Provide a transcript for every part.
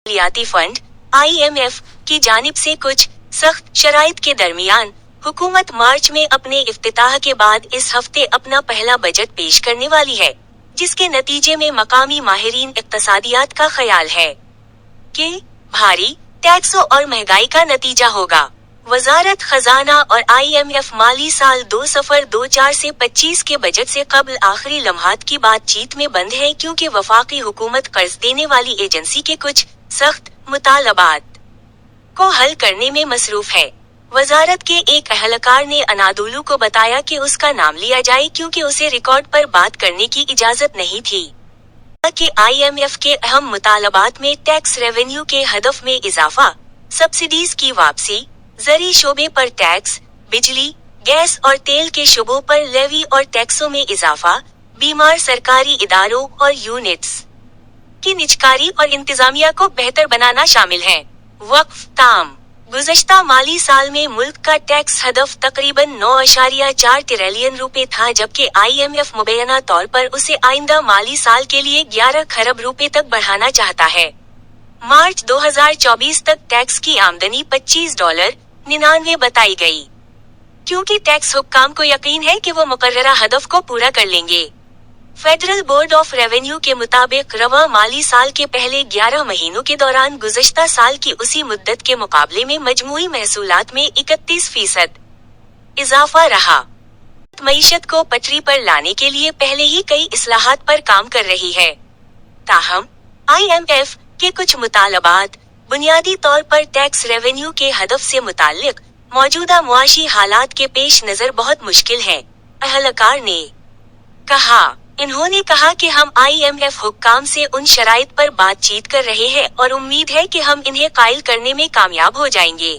मालियाती fund (IMF) की जानिब से कुछ सख्त शराइत के दरमियान हुकूमत मार्च में अपने इफ्तिताह के बाद इस हफ्ते अपना पहला बजट पेश करने वाली है, जिसके नतीजे में मकामी माहिरीन इक्तसादियात का ख्याल है कि भारी टैक्सों और महंगाई का नतीजा होगा। वजारत खजाना और IMF माली साल 2024 से 25 के बजट से कबल आखिरी लम्हात की बातचीत में बंद है, क्योंकि वफाकी हुकूमत कर्ज देने वाली एजेंसी के कुछ सख्त मुतालबात को हल करने में मसरूफ है। वजारत के एक अहलकार ने अनादोलू को बताया कि उसका नाम लिया जाए क्योंकि उसे रिकॉर्ड पर बात करने की इजाजत नहीं थी कि IMF के अहम मुतालबात में टैक्स रेवेन्यू के हदफ में इजाफा, सब्सिडीज की वापसी, ज़री शोबे पर टैक्स, बिजली, गैस और तेल के शोबों पर लेवी और टैक्सों में इजाफा, बीमार सरकारी इदारों और यूनिट्स की निजकारी और इंतजामिया को बेहतर बनाना शामिल है। वक्फ ताम गुज़श्ता माली साल में मुल्क का टैक्स हदफ तकरीबन 9.4 ट्रिलियन रुपए था, जबकि IMF मुबैना तौर पर उसे आइंदा माली साल के लिए 11 खरब रुपए तक बढ़ाना चाहता है। मार्च 2024 तक टैक्स की आमदनी $25.99 बताई गई, क्योंकि टैक्स हुक्काम को यकीन है कि वो मुकर्ररा हदफ को पूरा कर लेंगे। फेडरल बोर्ड ऑफ रेवेन्यू के मुताबिक रवा माली साल के पहले 11 महीनों के दौरान गुज़श्ता साल की उसी मुद्दत के मुकाबले में मजमूई महसूलात में 31% इजाफा रहा। मईशत को पटरी पर लाने के लिए पहले ही कई इस्लाहात पर काम कर रही है। ताहम IMF के कुछ मुतालबात बुनियादी तौर पर टैक्स रेवेन्यू के हदफ से मुताल्लिक मौजूदा मुआशी हालात के पेश नजर बहुत मुश्किल है, अहलकार ने कहा। इन्होंने कहा कि हम IMF हुक्काम से उन शराइत पर बातचीत कर रहे हैं और उम्मीद है कि हम इन्हें कायल करने में कामयाब हो जाएंगे।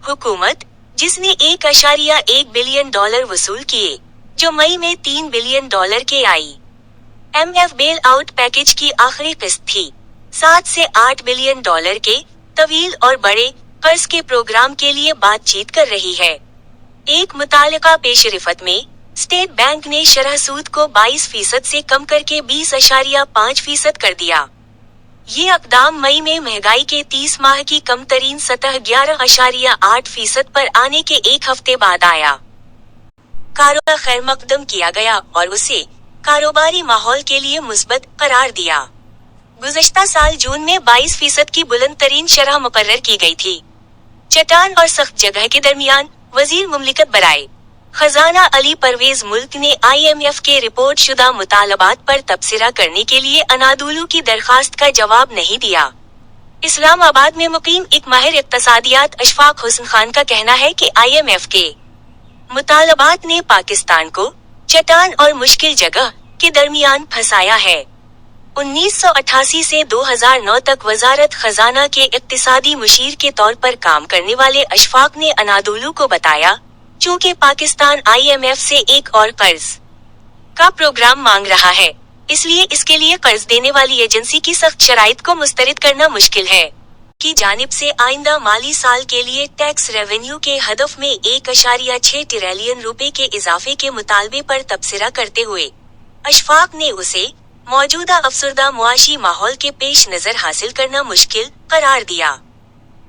हुकूमत, जिसने $1.1 बिलियन वसूल किए, जो मई में $3 बिलियन के IMF बेल आउट पैकेज की आखिरी किस्त थी, 7 से $8 बिलियन के तवील और बड़े कर्ज के प्रोग्राम के लिए बातचीत कर रही है। एक मुतालिका पेशरफत में स्टेट बैंक ने शरह सूद को 22% से कम करके 20.5% कर दिया। ये इक़दाम मई में महंगाई के 30 माह की कम तरीन सतह 11.8% पर आने के एक हफ्ते बाद आया। कारोबार खैर मकदम किया गया और उसे कारोबारी माहौल के लिए मुस्बत करार दिया। गुज़श्ता साल जून में 22% की बुलंद तरीन शरह मुकर्रर की गई थी। चट्टान और सख्त जगह के दरमियान वजीर मुमलिकत बराए खजाना अली परवेज मुल्क ने IMF के रिपोर्ट शुदा मुतालबात पर तबसरा करने के लिए अनादोलू की दरखास्त का जवाब नहीं दिया। इस्लामाबाद में मुकीम एक माहिर इक्तसादियात अशफाक हुस्न खान का कहना है कि IMF के मुतालबात ने पाकिस्तान को चट्टान और मुश्किल जगह के दरमियान फंसाया है। 1988 से 2009 तक वजारत खजाना के इक्तिसादी मुशीर के तौर पर काम करने वाले अशफाक ने अनादोलू को बताया, चूंकि पाकिस्तान IMF से एक और कर्ज का प्रोग्राम मांग रहा है, इसलिए इसके लिए कर्ज देने वाली एजेंसी की सख्त शराइत को मुस्तरद करना मुश्किल है। की जानिब से आइंदा माली साल के लिए टैक्स रेवेन्यू के हदफ में 1.6 ट्रिलियन रुपए के इजाफे के मुतालबे पर तबसरा करते हुए अशफाक ने उसे मौजूदा अफसरदा मुआशी माहौल के पेश नजर हासिल करना मुश्किल करार दिया।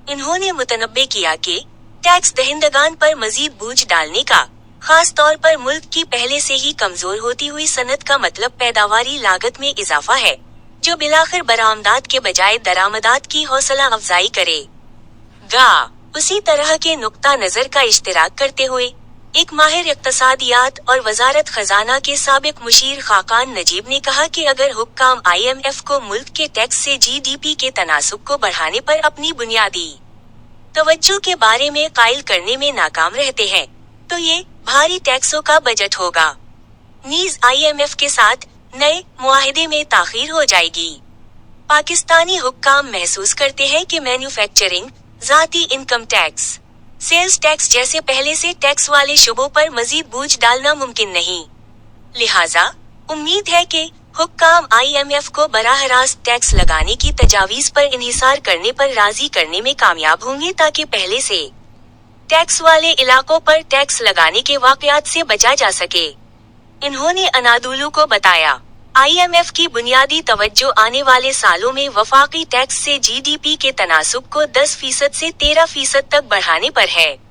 इन्होंने मुतनब्बे किया कि टैक्स दहिंदगान पर मजीद बोझ डालने का, खास तौर पर मुल्क की पहले से ही कमजोर होती हुई सनत का मतलब पैदावारी लागत में इजाफा है, जो बिलाखिर बरामदात के बजाय दरामदात की हौसला अफजाई करेगा। उसी तरह के नुक्ता नजर का इश्तिराक करते हुए एक माहिर इक्तसादियात और वजारत खजाना के साबिक मुशीर खाकान नजीब ने कहा कि अगर हुक्काम IMF को मुल्क के टैक्स से GDP के तनासुब को बढ़ाने पर अपनी बुनियादी तवज्जो के बारे में कायल करने में नाकाम रहते हैं, तो ये भारी टैक्सों का बजट होगा। नीज IMF के साथ नए मुआहिदे में ताखीर हो जाएगी। पाकिस्तानी हुक्काम महसूस करते हैं कि मैन्युफैक्चरिंग, ज़ाती इनकम टैक्स, सेल्स टैक्स जैसे पहले से टैक्स वाले शुबों पर मजीद बोझ डालना मुमकिन नहीं। लिहाजा उम्मीद है कि हुक्काम IMF को बराह रास्त टैक्स लगाने की तजावीज़ पर इन्हिसार करने पर राजी करने में कामयाब होंगे, ताकि पहले से टैक्स वाले इलाकों पर टैक्स लगाने के वाक़यात से बचा जा सके। इन्होंने अनादोलू को बताया, IMF की बुनियादी तवज्जो आने वाले सालों में वफाकी टैक्स से GDP के तनासुब को 10% से 13% तक बढ़ाने पर है।